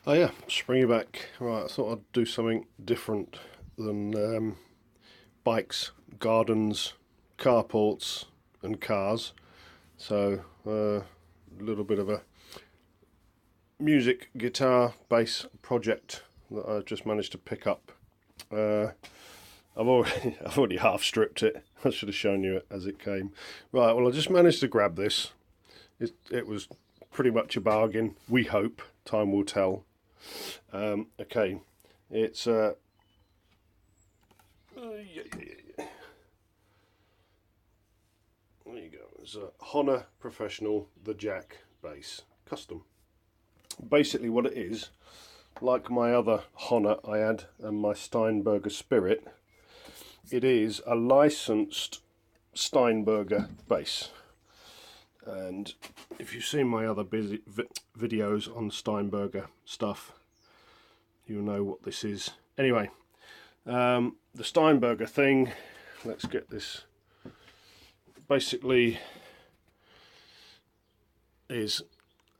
Oh yeah, springy back. Right, I thought I'd do something different than bikes, gardens, carports and cars. So a little bit of a music, guitar, bass project that I've just managed to pick up. Uh, I've already half stripped it. I should have shown you it as it came. Right, well I just managed to grab this. It was pretty much a bargain. We hope. Time will tell. Okay, it's yeah, there you go. It's a Hohner Professional the Jack bass custom. Basically, what it is, like my other Hohner I had and my Steinberger Spirit, it is a licensed Steinberger bass. And if you've seen my other videos on Steinberger stuff, you'll know what this is. Anyway, the Steinberger thing, let's get this, basically is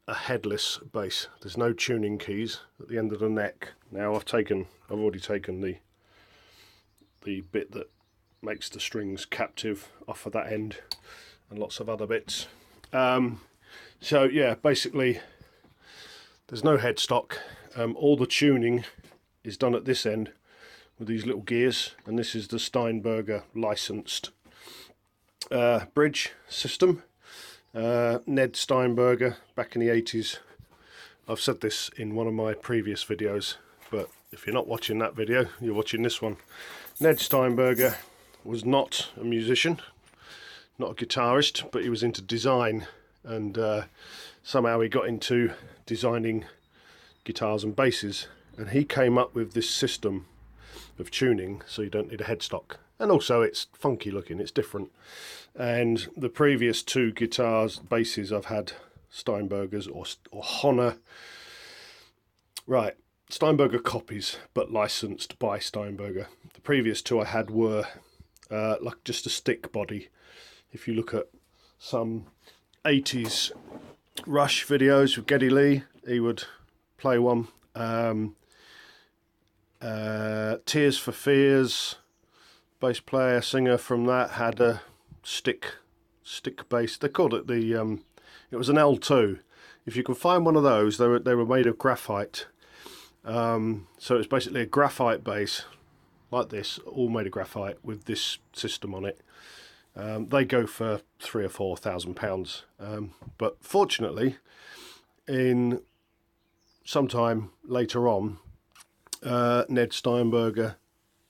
a headless bass. There's no tuning keys at the end of the neck. Now I've already taken the bit that makes the strings captive off of that end and lots of other bits. So yeah, basically there's no headstock. All the tuning is done at this end with these little gears, and this is the Steinberger licensed bridge system. Ned Steinberger back in the 80s. I've said this in one of my previous videos, but if you're not watching that video, you're watching this one. Ned Steinberger was not a musician, not a guitarist, but he was into design, and somehow he got into designing guitars and basses, and he came up with this system of tuning so you don't need a headstock, and also it's funky looking, it's different. And the previous two guitars, basses I've had Steinbergers or Hohner, right, Steinberger copies but licensed by Steinberger. The previous two I had were like just a stick body. If you look at some 80s Rush videos with Geddy Lee, he would play one. Tears for Fears, bass player, singer from that, had a stick bass. They called it it was an L2. If you can find one of those, they were made of graphite. So it's basically a graphite bass like this, all made of graphite with this system on it. They go for £3,000 or £4,000. But fortunately, in sometime later on, Ned Steinberger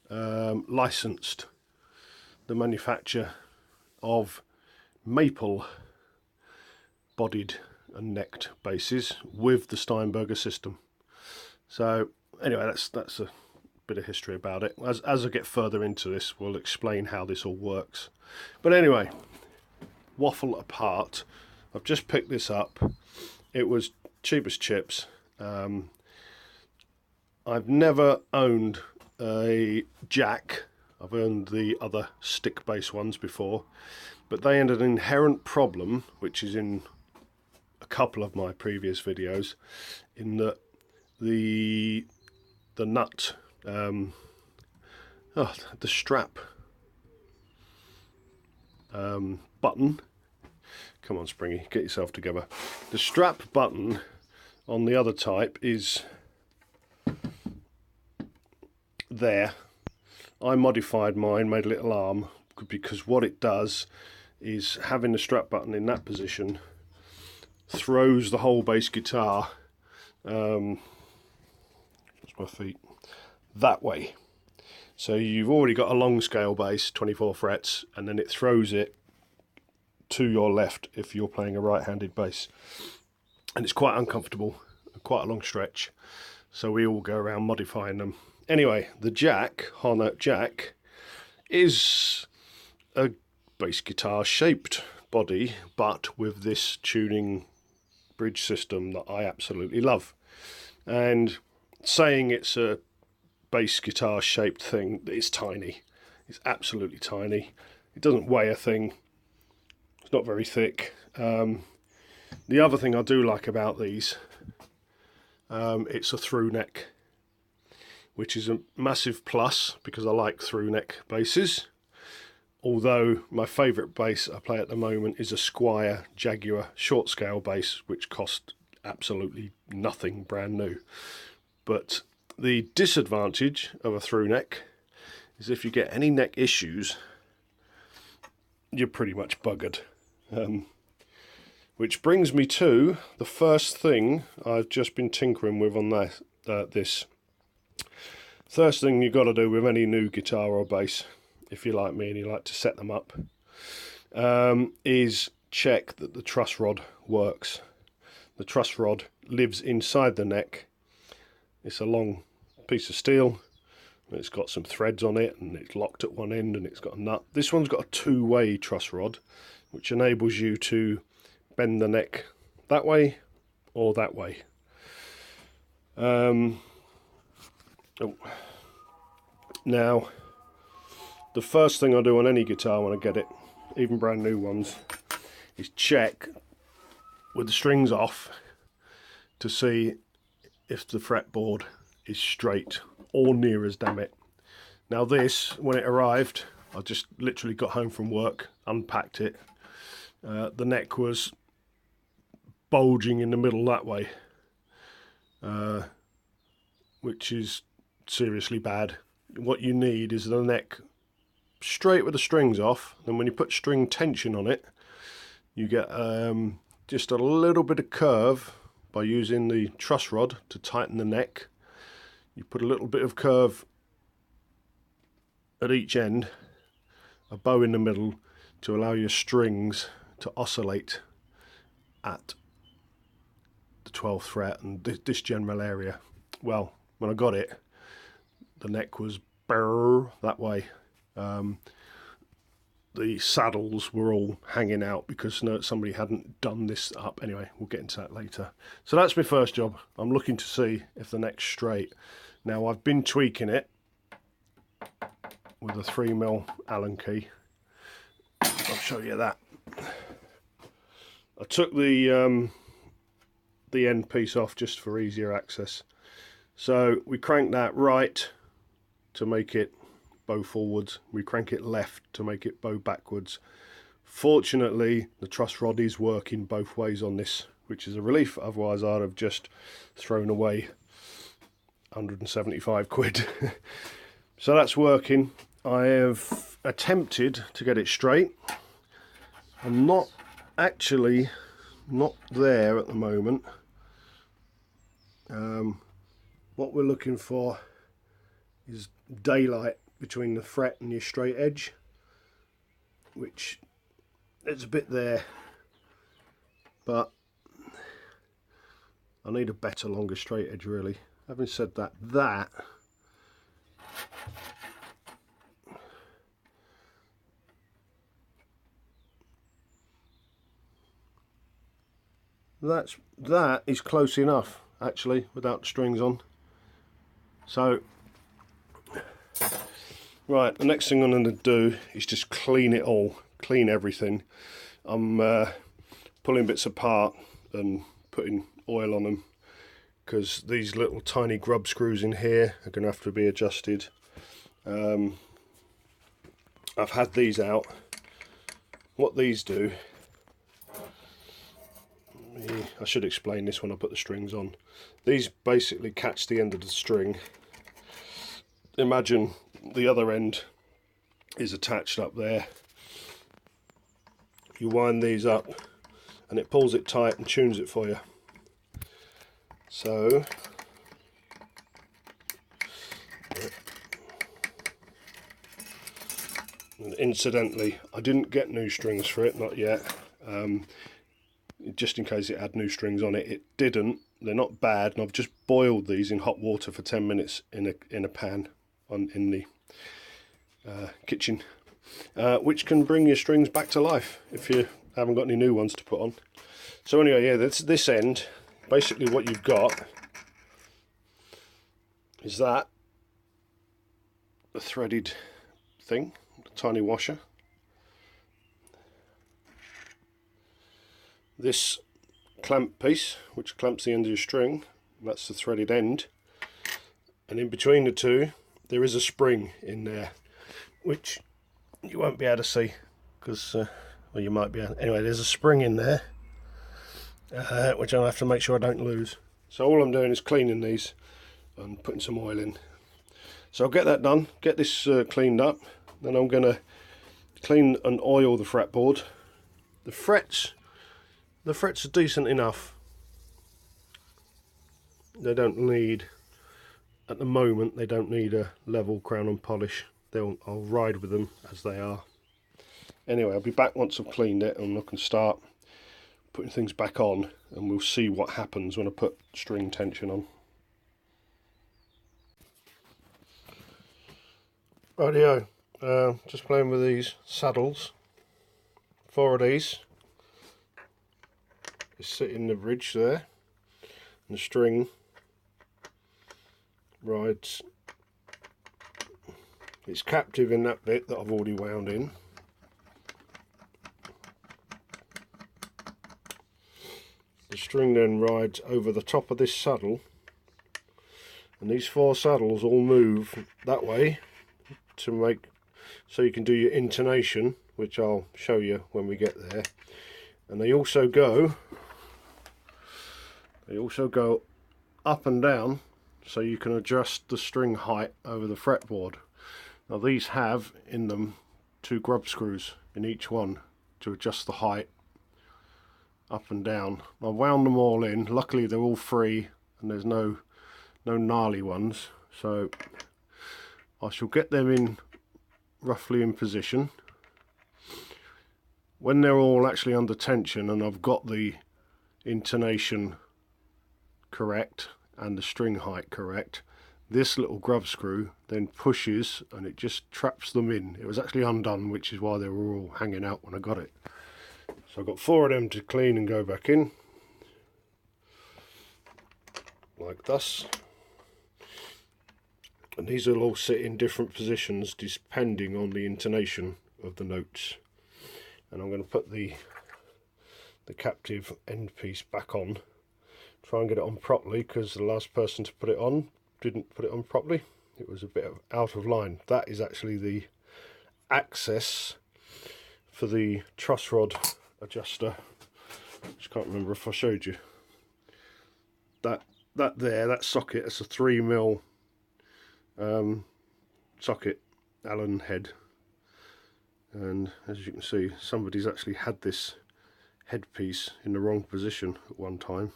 licensed the manufacture of maple bodied and necked basses with the Steinberger system. So anyway, that's a bit of history about it. As I get further into this, we'll explain how this all works. But anyway, waffle apart, I've just picked this up. It was cheap as chips. I've never owned a jack. I've owned the other stick bass ones before, but they had an inherent problem, which is in a couple of my previous videos, in that the nut, the strap button, come on Springy, get yourself together. The strap button on the other type is there. I modified mine, made a little arm, because what it does is having the strap button in that position throws the whole bass guitar, my feet, that way. So you've already got a long scale bass, 24 frets, and then it throws it to your left if you're playing a right-handed bass. And it's quite uncomfortable, quite a long stretch. So we all go around modifying them. Anyway, the jack, Hohner jack, is a bass guitar shaped body, but with this tuning bridge system that I absolutely love. And saying it's a bass guitar shaped thing, it's tiny. It's absolutely tiny. It doesn't weigh a thing. It's not very thick. The other thing I do like about these, it's a through neck, which is a massive plus because I like through neck basses. Although my favourite bass I play at the moment is a Squier Jaguar short scale bass, which cost absolutely nothing brand new. But the disadvantage of a through neck is if you get any neck issues, you're pretty much buggered. Which brings me to the first thing I've just been tinkering with on this. First thing you've got to do with any new guitar or bass, if you're like me and you like to set them up, is check that the truss rod works. The truss rod lives inside the neck. It's a long piece of steel. It's got some threads on it and it's locked at one end and it's got a nut. This one's got a two-way truss rod, which enables you to bend the neck that way or that way. Now, the first thing I do on any guitar when I get it, even brand new ones, is check with the strings off to see if the fretboard is straight or near as, damn it. Now this, when it arrived, I just literally got home from work, unpacked it. The neck was bulging in the middle that way, which is seriously bad. What you need is the neck straight with the strings off, and when you put string tension on it, you get just a little bit of curve by using the truss rod to tighten the neck. You put a little bit of curve at each end, a bow in the middle to allow your strings to oscillate at the 12th fret and this general area. Well, when I got it, the neck was that way. The saddles were all hanging out because somebody hadn't done this up. Anyway, we'll get into that later. So that's my first job. I'm looking to see if the neck's straight. Now I've been tweaking it with a 3mm Allen key. I'll show you that. I took the end piece off just for easier access. So we crank that right to make it bow forwards, we crank it left to make it bow backwards. Fortunately, the truss rod is working both ways on this, which is a relief, otherwise I'd have just thrown away 175 quid. So that's working. I have attempted to get it straight. I'm not there at the moment. What we're looking for is daylight between the fret and your straight edge, which there's a bit there, but I need a better, longer straight edge really. Having said that, that is close enough actually without the strings on. So right, the next thing I'm going to do is just clean it all, clean everything. I'm pulling bits apart and putting oil on them because these little tiny grub screws in here are going to have to be adjusted. I've had these out. What these do, I should explain this when I put the strings on. These basically catch the end of the string. Imagine the other end is attached up there. You wind these up and it pulls it tight and tunes it for you. So and incidentally, I didn't get new strings for it, not yet. Just in case it had new strings on it, it didn't. They're not bad, and I've just boiled these in hot water for 10 minutes in a pan in the kitchen, which can bring your strings back to life if you haven't got any new ones to put on. So anyway, yeah, this end, basically what you've got is that, the threaded thing, the tiny washer. This clamp piece, which clamps the end of your string, That's the threaded end, and in between the two there is a spring in there, which you won't be able to see because, well, you might be able. Anyway, there's a spring in there, which I'll have to make sure I don't lose. So all I'm doing is cleaning these and putting some oil in. So I'll get that done, get this cleaned up, then I'm going to clean and oil the fretboard. The frets are decent enough. They don't need, at the moment, they don't need a level crown and polish. I'll ride with them as they are. Anyway, I'll be back once I've cleaned it and I can start putting things back on, and we'll see what happens when I put string tension on. Rightio, just playing with these saddles. 4 of these. They sit in the bridge there, and the string rides. It's captive in that bit that I've already wound in. The string then rides over the top of this saddle, and these 4 saddles all move that way to make so you can do your intonation, which I'll show you when we get there. And they also go up and down, so you can adjust the string height over the fretboard. Now these have in them 2 grub screws in each one to adjust the height up and down. I wound them all in. Luckily they're all free and there's no gnarly ones, so I shall get them in roughly in position. When they're all actually under tension and I've got the intonation correct and the string height correct, this little grub screw then pushes and it just traps them in. It was actually undone, which is why they were all hanging out when I got it. So I've got 4 of them to clean and go back in, like thus. And these will all sit in different positions depending on the intonation of the notes. And I'm going to put the captive end piece back on, try and get it on properly, because the last person to put it on didn't put it on properly. It was a bit out of line. That is actually the access for the truss rod adjuster. Just can't remember if I showed you. That socket, it's a 3mm socket, Allen head. And as you can see, somebody's actually had this headpiece in the wrong position at one time.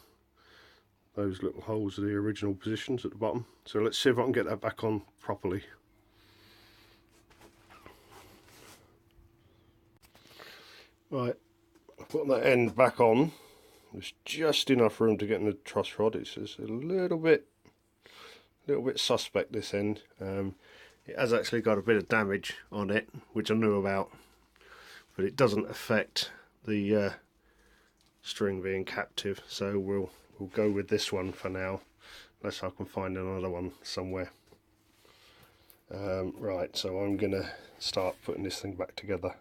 Those little holes are the original positions at the bottom. So let's see if I can get that back on properly. Right, I've put that end back on. There's just enough room to get in the truss rod. It's just a little bit suspect, this end. It has actually got a bit of damage on it, which I knew about, but it doesn't affect the string being captive, so we'll go with this one for now, unless I can find another one somewhere. Right, so I'm gonna start putting this thing back together.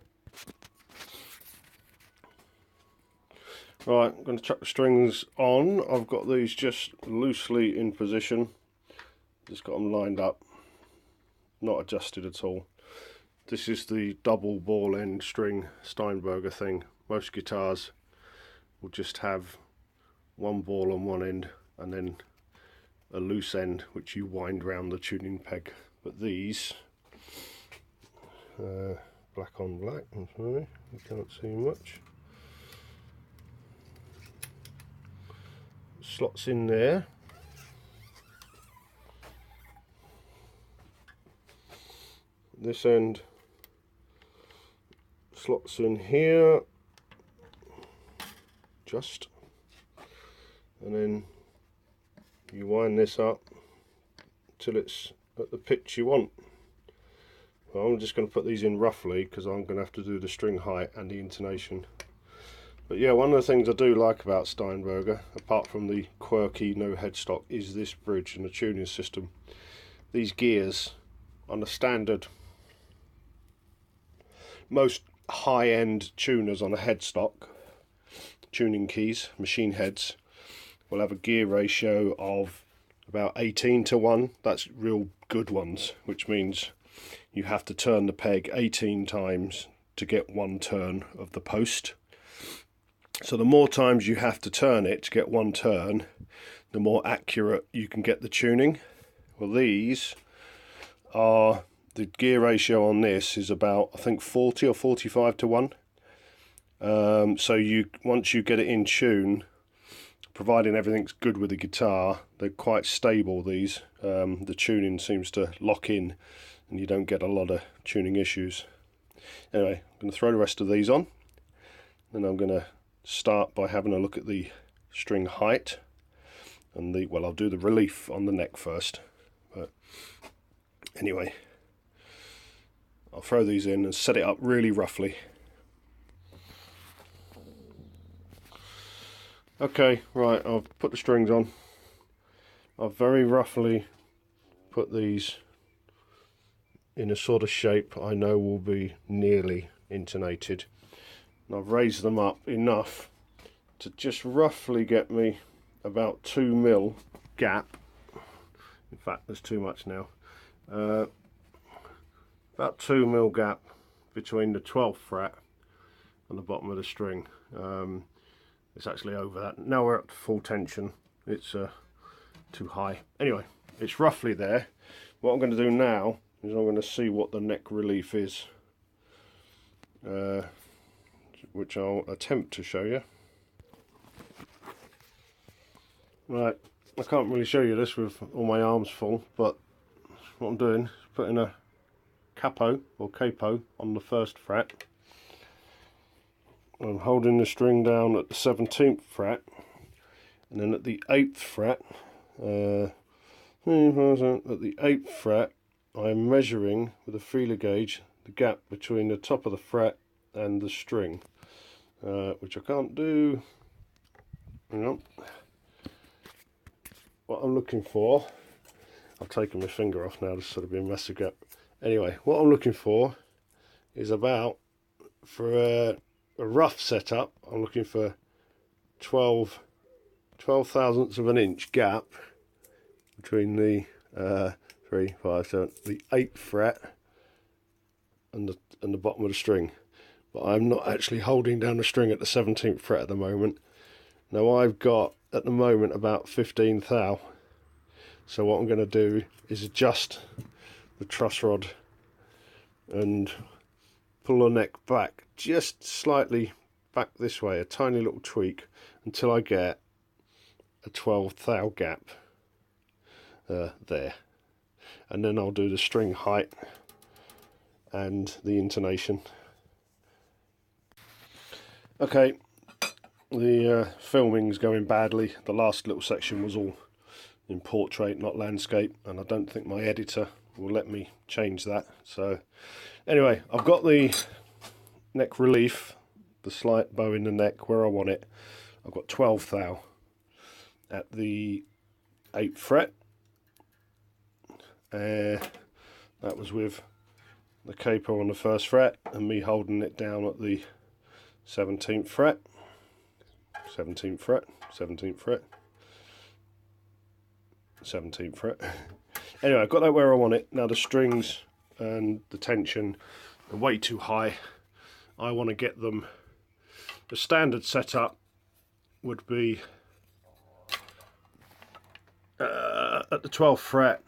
Right, I'm going to chuck the strings on. I've got these just loosely in position, just got them lined up, not adjusted at all. This is the double ball end string Steinberger thing. Most guitars will just have one ball on one end and then a loose end which you wind round the tuning peg. But these, black on black, I'm sorry, you can't see much. Slots in there. This end slots in here, just, and then you wind this up till it's at the pitch you want. Well, I'm just going to put these in roughly because I'm going to have to do the string height and the intonation. But yeah, one of the things I do like about Steinberger, apart from the quirky no headstock, is this bridge and the tuning system. These gears on the standard, most high-end tuners on a headstock, tuning keys, machine heads, will have a gear ratio of about 18 to 1. That's real good ones, which means you have to turn the peg 18 times to get one turn of the post. So the more times you have to turn it to get one turn, the more accurate you can get the tuning. Well, these are, the gear ratio on this is about, I think, 40 or 45 to 1. So once you get it in tune, providing everything's good with the guitar, they're quite stable, these. The tuning seems to lock in and you don't get a lot of tuning issues. Anyway, I'm going to throw the rest of these on, and I'm going to start by having a look at the string height and the, well, I'll do the relief on the neck first. But anyway, I'll throw these in and set it up really roughly. Okay, right, I've put the strings on. I've very roughly put these in a sort of shape I know will be nearly intonated. And I've raised them up enough to just roughly get me about 2 mil gap. In fact, there's too much now. About 2 mil gap between the 12th fret and the bottom of the string. It's actually over that. Now we're up to full tension. It's too high. Anyway, it's roughly there. What I'm going to do now is I'm going to see what the neck relief is, which I'll attempt to show you. Right, I can't really show you this with all my arms full, but what I'm doing is putting a capo or capo on the 1st fret. I'm holding the string down at the 17th fret, and then at the 8th fret, at the 8th fret, I'm measuring with a feeler gauge the gap between the top of the fret and the string, which I can't do. Hang on. What I'm looking for, I've taken my finger off now, this sort of been messing up. Anyway, what I'm looking for is about, for a rough setup, I'm looking for 12 thousandths of an inch gap between the 3, 5, 7, the 8th fret and the bottom of the string. But I'm not actually holding down the string at the 17th fret at the moment. Now I've got at the moment about 15 thou. So what I'm going to do is adjust the truss rod and pull the neck back just slightly back this way, a tiny little tweak, until I get a 12 thou gap there. And then I'll do the string height and the intonation. Okay, the filming's going badly. The last little section was all in portrait, not landscape, and I don't think my editor will let me change that. So anyway, I've got the neck relief, the slight bow in the neck where I want it. I've got 12 thou at the 8th fret. That was with the capo on the 1st fret and me holding it down at the 17th fret, 17th fret, 17th fret, 17th fret. Anyway, I've got that where I want it. Now the strings and the tension are way too high. I want to get them, the standard setup would be at the 12th fret,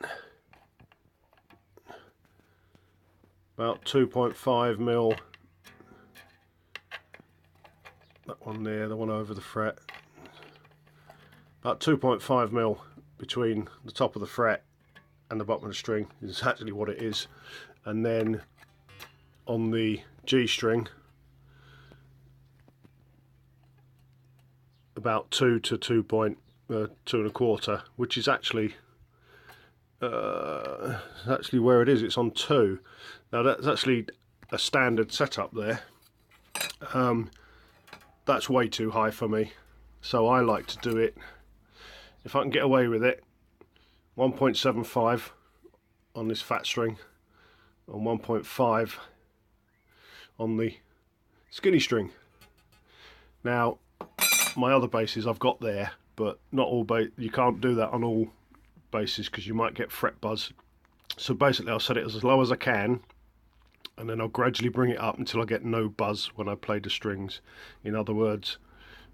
about 2.5 mil, that one there, the one over the fret, about 2.5 mil between the top of the fret and the bottom of the string is actually what it is. And then on the G string, about 2 to 2.25, which is actually where it is. It's on 2. Now that's actually a standard setup there. That's way too high for me, so I like to do it, if I can get away with it, 1.75 on this fat string and 1.5 on the skinny string. Now my other basses I've got there but not all you can't do that on all basses because you might get fret buzz. So basically I'll set it as low as I can, and then I'll gradually bring it up until I get no buzz when I play the strings. In other words,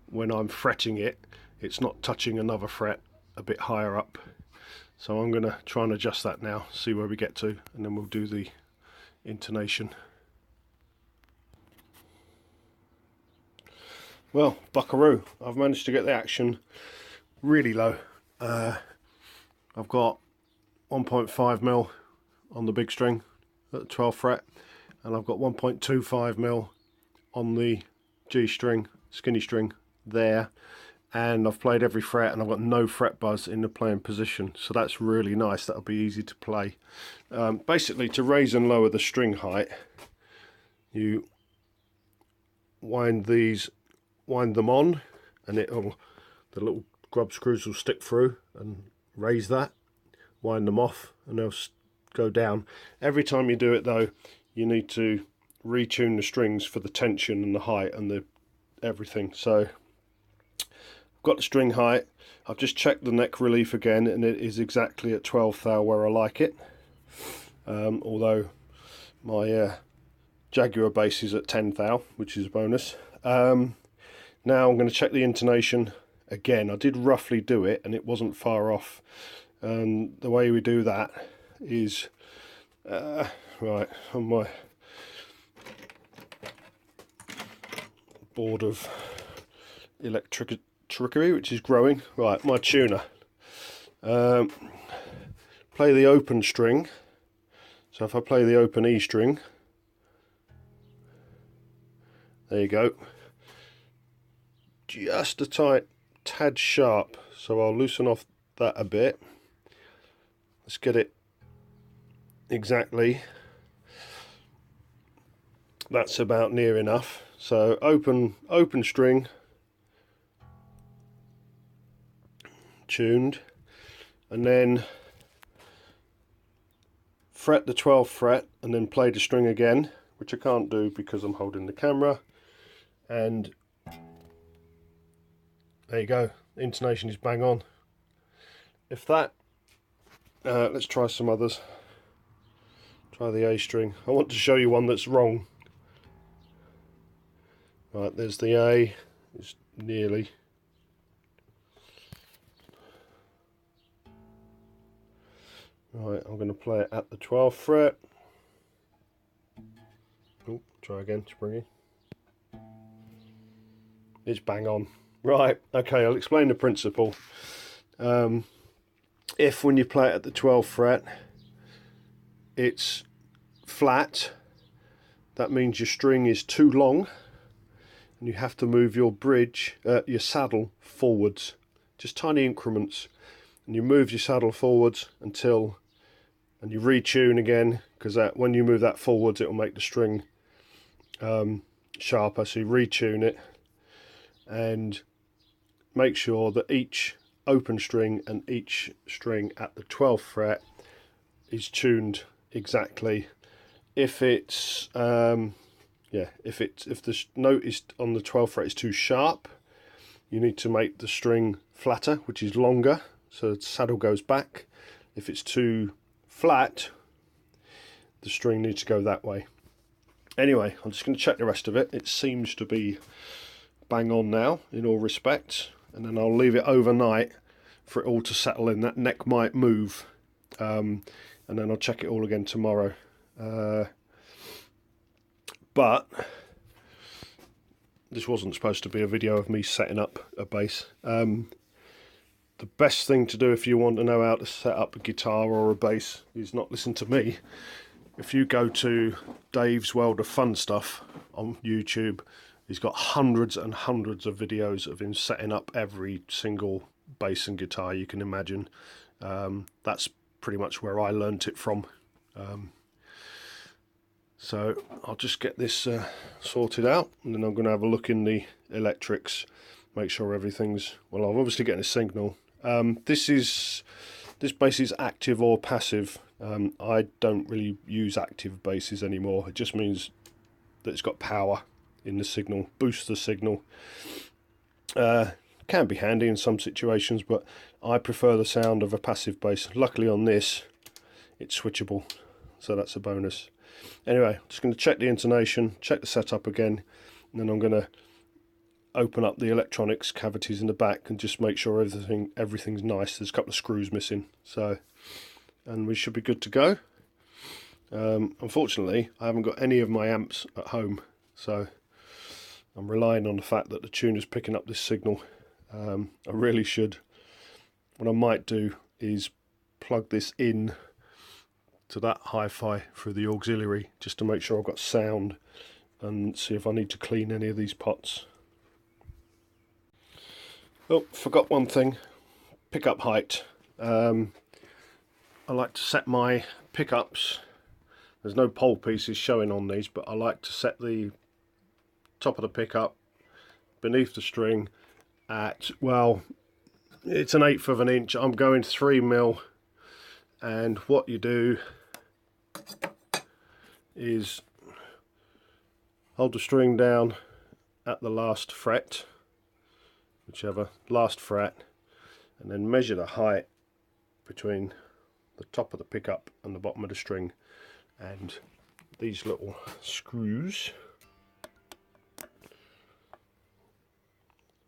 when I'm fretting it, it's not touching another fret a bit higher up. So I'm going to try and adjust that now, see where we get to, and then we'll do the intonation. Well, buckaroo, I've managed to get the action really low. I've got 1.5mm on the big string at the 12th fret, and I've got 1.25mm on the G string, skinny string there, and I've played every fret and I've got no fret buzz in the playing position, so that's really nice. That'll be easy to play. Basically, to raise and lower the string height, you wind them on, and the little grub screws will stick through and raise that. Wind them off and they'll go down. Every time you do it though, you need to retune the strings for the tension and the height and the everything. So I've got the string height. I've just checked the neck relief again, and it is exactly at 12th thou where I like it. Although my Jaguar bass is at 10th thou, which is a bonus. Now I'm going to check the intonation again. I did roughly do it and it wasn't far off. And the way we do that is right on my board of trickery, which is growing. Right, my tuner. Play the open string. So if I play the open E string, there you go. Just a tad sharp. So I'll loosen off that a bit. Let's get it exactly. That's about near enough. So open string, tuned, and then fret the 12th fret and then play the string again, which I can't do because I'm holding the camera. And there you go, the intonation is bang on. If that, let's try some others. Try the A string. I want to show you one that's wrong. Right, there's the A, it's nearly. Right, I'm going to play it at the 12th fret. Oh, try again, springy. It's bang on. Right, okay, I'll explain the principle. If when you play it at the 12th fret, it's flat, that means your string is too long, and you have to move your bridge, your saddle forwards, just tiny increments, and you move your saddle forwards until, and you retune again, because when you move that forwards, it will make the string sharper. So you retune it and make sure that each open string and each string at the 12th fret is tuned exactly. If it's if the note is on the 12th fret is too sharp, you need to make the string flatter, which is longer, so the saddle goes back. If it's too flat, the string needs to go that way. Anyway, I'm just going to check the rest of it. It seems to be bang on now in all respects, and then I'll leave it overnight for it all to settle in. That neck might move, and then I'll check it all again tomorrow. But this wasn't supposed to be a video of me setting up a bass. The best thing to do if you want to know how to set up a guitar or a bass is not listen to me. If you go to Dave's World of Fun Stuff on YouTube, he's got hundreds and hundreds of videos of him setting up every single bass and guitar you can imagine. That's pretty much where I learnt it from. So I'll just get this sorted out, and then I'm going to have a look in the electrics, make sure everything's, well, I'm obviously getting a signal. This bass is active or passive. I don't really use active basses anymore. It just means that it's got power in the signal, boosts the signal. Can be handy in some situations, but I prefer the sound of a passive bass. Luckily on this it's switchable, so that's a bonus. Anyway, just going to check the intonation, check the setup again, and then I'm going to open up the electronics cavities in the back and just make sure everything's nice. There's a couple of screws missing, so, and we should be good to go. Unfortunately, I haven't got any of my amps at home, so I'm relying on the fact that the tuner's picking up this signal. I really should. What I might do is plug this in to that hi-fi through the auxiliary just to make sure I've got sound, and see if I need to clean any of these pots. Oh, forgot one thing. Pickup height. I like to set my pickups. There's no pole pieces showing on these, but I like to set the top of the pickup beneath the string at, well, it's 1/8 of an inch. I'm going 3mm, and what you do is hold the string down at the last fret, whichever, last fret, and then measure the height between the top of the pickup and the bottom of the string, and these little screws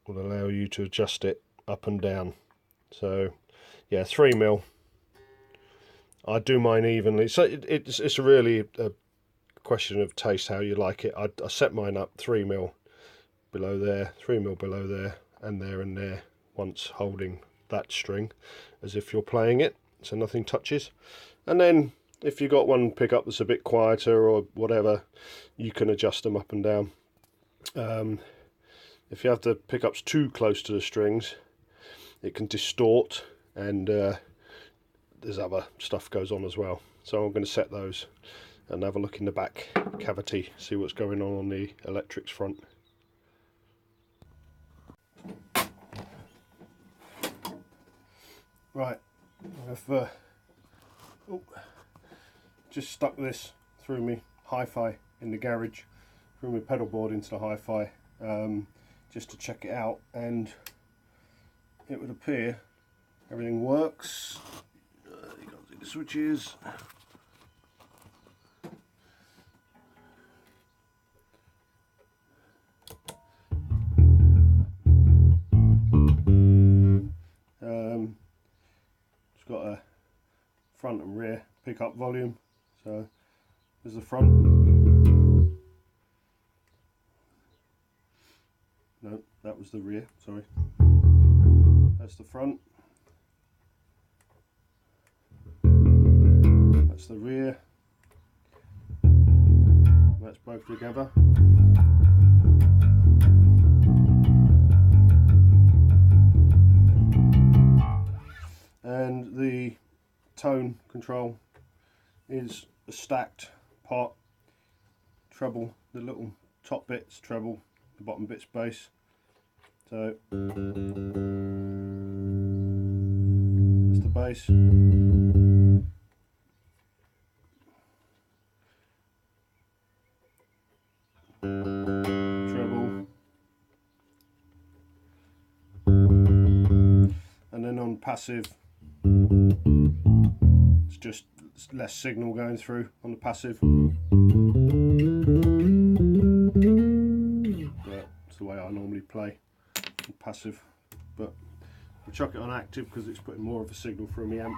will allow you to adjust it up and down. So yeah, 3mm. I do mine evenly, so it's really a question of taste, how you like it. I set mine up 3mm below there, 3mm below there, and there, once holding that string as if you're playing it, so nothing touches. And then if you've got one pickup that's a bit quieter or whatever, you can adjust them up and down. If you have the pickups too close to the strings, it can distort, and there's other stuff goes on as well. So I'm going to set those and have a look in the back cavity, see what's going on the electrics front. Right, I've just stuck this through my hi-fi in the garage, through my pedal board into the hi-fi, just to check it out, and it would appear everything works. You can't see the switches. It's got a front and rear pickup volume. So there's the front. No, that was the rear, sorry. That's the front. That's the rear. That's both together. And the tone control is a stacked pot, treble, the little top bit's treble, the bottom bit's bass. So that's the bass. Treble. And then on passive, it's just less signal going through on the passive. But it's the way I normally play on passive. But I'll chuck it on active because it's putting more of a signal through my amp.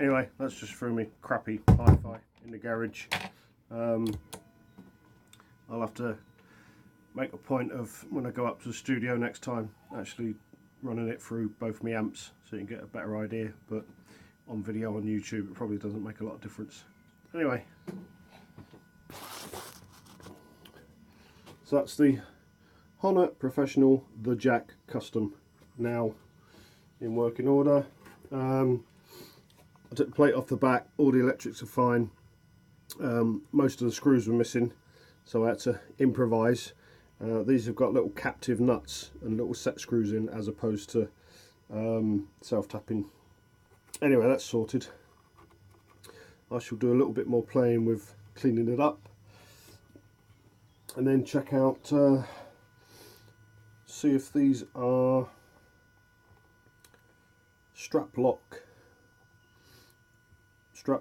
Anyway, that's just through me crappy hi-fi in the garage. I'll have to make a point of, when I go up to the studio next time, actually running it through both my amps so you can get a better idea, but on video on YouTube it probably doesn't make a lot of difference. Anyway, so that's the Hohner Professional The Jack Custom now in working order. I took the plate off the back, all the electrics are fine. Most of the screws were missing, so I had to improvise. These have got little captive nuts and little set screws in, as opposed to self-tapping. Anyway, that's sorted. I shall do a little bit more playing with cleaning it up, and then check out, see if these are strap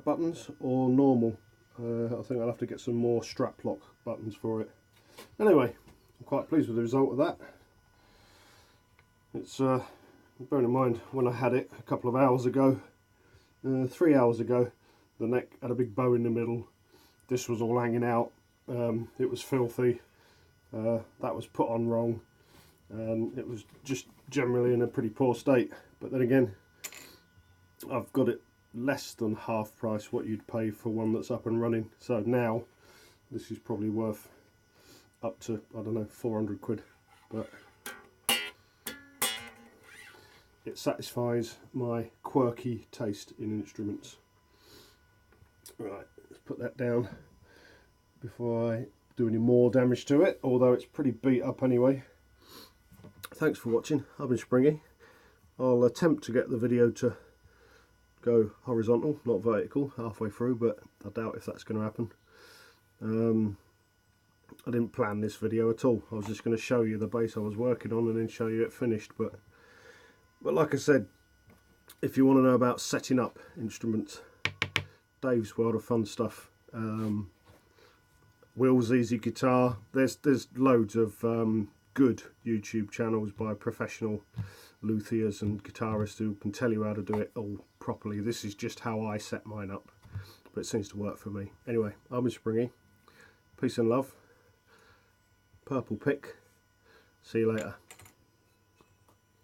buttons or normal. I think I'll have to get some more strap lock buttons for it. Anyway, I'm quite pleased with the result of that. It's bearing in mind, when I had it a couple of hours ago, 3 hours ago, the neck had a big bow in the middle. This was all hanging out. It was filthy. That was put on wrong, and it was just generally in a pretty poor state. But then again, I've got it less than half price what you'd pay for one that's up and running. So now this is probably worth up to, I don't know, 400 quid, but it satisfies my quirky taste in instruments. Right, let's put that down before I do any more damage to it, although it's pretty beat up anyway. Thanks for watching. I've been Springy. I'll attempt to get the video to go horizontal, not vertical, halfway through, but I doubt if that's going to happen. I didn't plan this video at all. I was just going to show you the bass I was working on and then show you it finished. But like I said, if you want to know about setting up instruments, Dave's World of Fun stuff, Will's Easy Guitar, there's loads of good YouTube channels by professional luthiers and guitarists who can tell you how to do it all properly. This is just how I set mine up, but it seems to work for me. Anyway, I've been Springy. Peace and love. Purple pick. See you later.